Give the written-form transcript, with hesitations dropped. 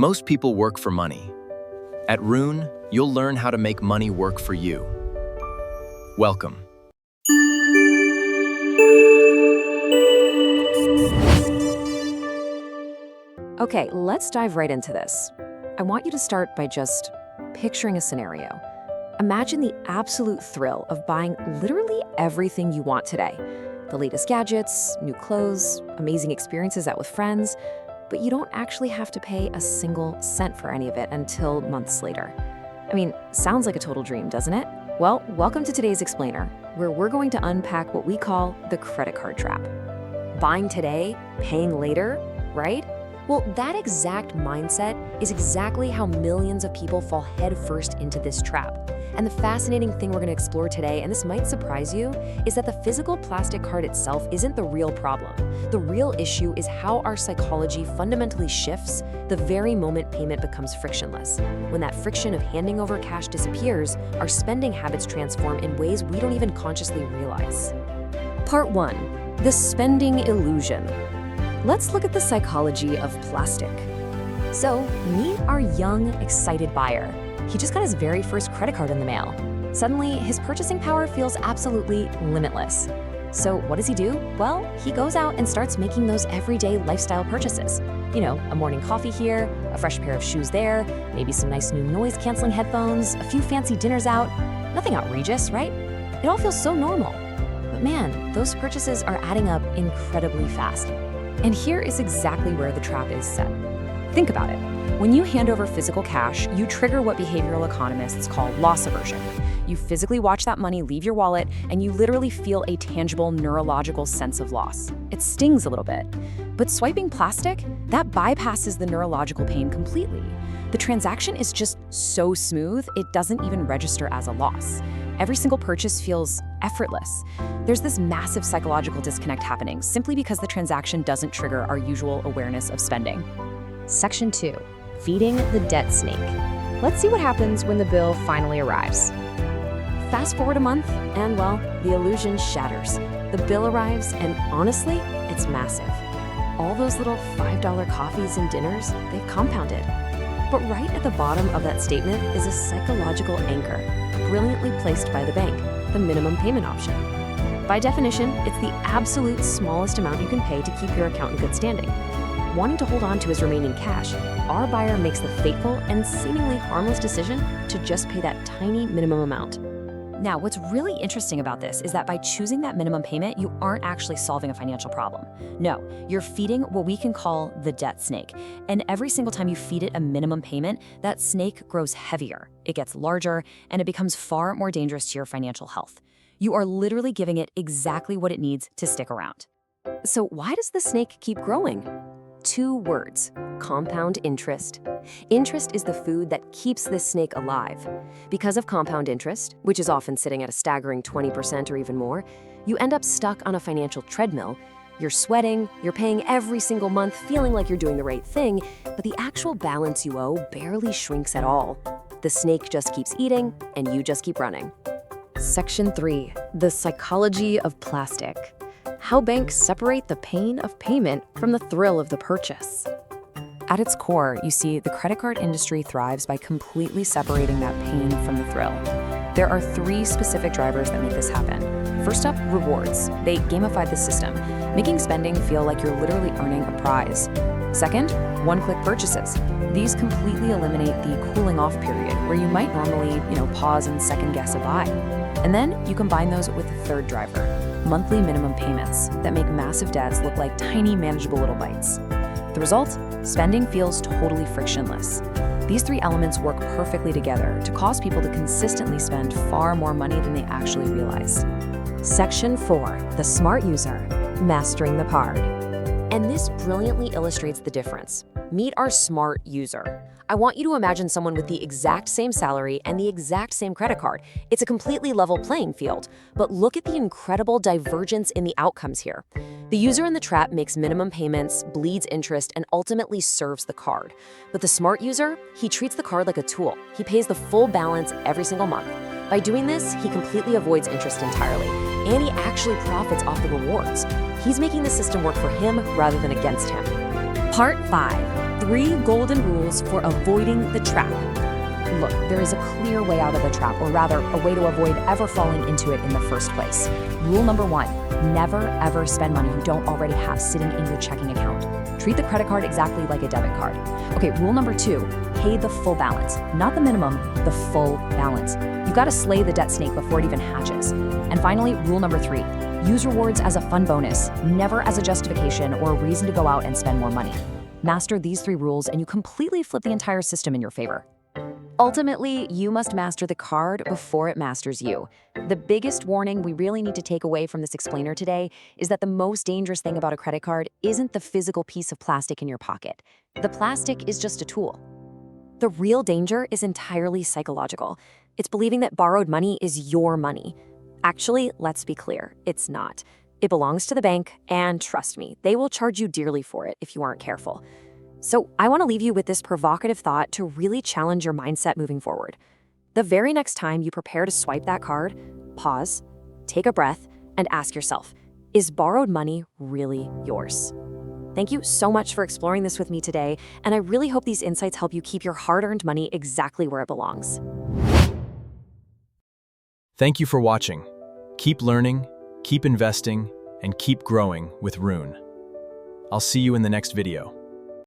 Most people work for money. At Rune, you'll learn how to make money work for you. Welcome. Okay, let's dive right into this. I want you to start by just picturing a scenario. Imagine the absolute thrill of buying literally everything you want today. The latest gadgets, new clothes, amazing experiences out with friends, but you don't actually have to pay a single cent for any of it until months later. I mean, sounds like a total dream, doesn't it? Well, welcome to today's Explainer, where we're going to unpack what we call the credit card trap. Buying today, paying later, right? Well, that exact mindset is exactly how millions of people fall headfirst into this trap. And the fascinating thing we're going to explore today, and this might surprise you, is that the physical plastic card itself isn't the real problem. The real issue is how our psychology fundamentally shifts the very moment payment becomes frictionless. When that friction of handing over cash disappears, our spending habits transform in ways we don't even consciously realize. Part 1. The spending illusion. Let's look at the psychology of plastic. So, meet our young, excited buyer. He just got his very first credit card in the mail. Suddenly, his purchasing power feels absolutely limitless. So what does he do? Well, he goes out and starts making those everyday lifestyle purchases. You know, a morning coffee here, a fresh pair of shoes there, maybe some nice new noise-canceling headphones, a few fancy dinners out. Nothing outrageous, right? It all feels so normal. But man, those purchases are adding up incredibly fast. And here is exactly where the trap is set. Think about it. When you hand over physical cash, you trigger what behavioral economists call loss aversion. You physically watch that money leave your wallet, and you literally feel a tangible neurological sense of loss. It stings a little bit. But swiping plastic, that bypasses the neurological pain completely. The transaction is just so smooth, it doesn't even register as a loss. Every single purchase feels effortless. There's this massive psychological disconnect happening simply because the transaction doesn't trigger our usual awareness of spending. Section 2. Feeding the debt snake. Let's see what happens when the bill finally arrives. Fast forward a month, and well, the illusion shatters. The bill arrives, and honestly, it's massive. All those little $5 coffees and dinners, they've compounded. But right at the bottom of that statement is a psychological anchor, brilliantly placed by the bank, the minimum payment option. By definition, it's the absolute smallest amount you can pay to keep your account in good standing. Wanting to hold on to his remaining cash, our buyer makes the fateful and seemingly harmless decision to just pay that tiny minimum amount. Now, what's really interesting about this is that by choosing that minimum payment, you aren't actually solving a financial problem. No, you're feeding what we can call the debt snake. And every single time you feed it a minimum payment, that snake grows heavier, it gets larger, and it becomes far more dangerous to your financial health. You are literally giving it exactly what it needs to stick around. So why does the snake keep growing? 2 words: compound interest. Interest is the food that keeps this snake alive. Because of compound interest, which is often sitting at a staggering 20% or even more, you end up stuck on a financial treadmill. You're sweating, you're paying every single month, feeling like you're doing the right thing, but the actual balance you owe barely shrinks at all. The snake just keeps eating, and you just keep running. Section 3. The psychology of plastic. How banks separate the pain of payment from the thrill of the purchase. At its core, you see, the credit card industry thrives by completely separating that pain from the thrill. There are 3 specific drivers that make this happen. First up, rewards. They gamify the system, making spending feel like you're literally earning a prize. Second, one-click purchases. These completely eliminate the cooling off period where you might normally, pause and second-guess a buy. And then you combine those with the third driver, monthly minimum payments that make massive debts look like tiny, manageable little bites. The result? Spending feels totally frictionless. These 3 elements work perfectly together to cause people to consistently spend far more money than they actually realize. Section 4. The smart user. Mastering the card. And this brilliantly illustrates the difference. Meet our smart user. I want you to imagine someone with the exact same salary and the exact same credit card. It's a completely level playing field, but look at the incredible divergence in the outcomes here. The user in the trap makes minimum payments, bleeds interest, and ultimately serves the card. But the smart user, he treats the card like a tool. He pays the full balance every single month. By doing this, he completely avoids interest entirely, and he actually profits off the rewards. He's making the system work for him rather than against him. Part 5, 3 golden rules for avoiding the trap. Look, there is a clear way out of the trap, or rather, a way to avoid ever falling into it in the first place. Rule number 1, never ever spend money you don't already have sitting in your checking account. Treat the credit card exactly like a debit card. Okay, rule number 2, pay the full balance. Not the minimum, the full balance. You gotta slay the debt snake before it even hatches. And finally, rule number 3, use rewards as a fun bonus, never as a justification or a reason to go out and spend more money. Master these 3 rules and you completely flip the entire system in your favor. Ultimately, you must master the card before it masters you. The biggest warning we really need to take away from this explainer today is that the most dangerous thing about a credit card isn't the physical piece of plastic in your pocket. The plastic is just a tool. The real danger is entirely psychological. It's believing that borrowed money is your money. Actually, let's be clear, it's not. It belongs to the bank, and trust me, they will charge you dearly for it if you aren't careful. So I want to leave you with this provocative thought to really challenge your mindset moving forward. The very next time you prepare to swipe that card, pause, take a breath, and ask yourself, is borrowed money really yours? Thank you so much for exploring this with me today, and I really hope these insights help you keep your hard-earned money exactly where it belongs. Thank you for watching. Keep learning, keep investing, and keep growing with Rune. I'll see you in the next video.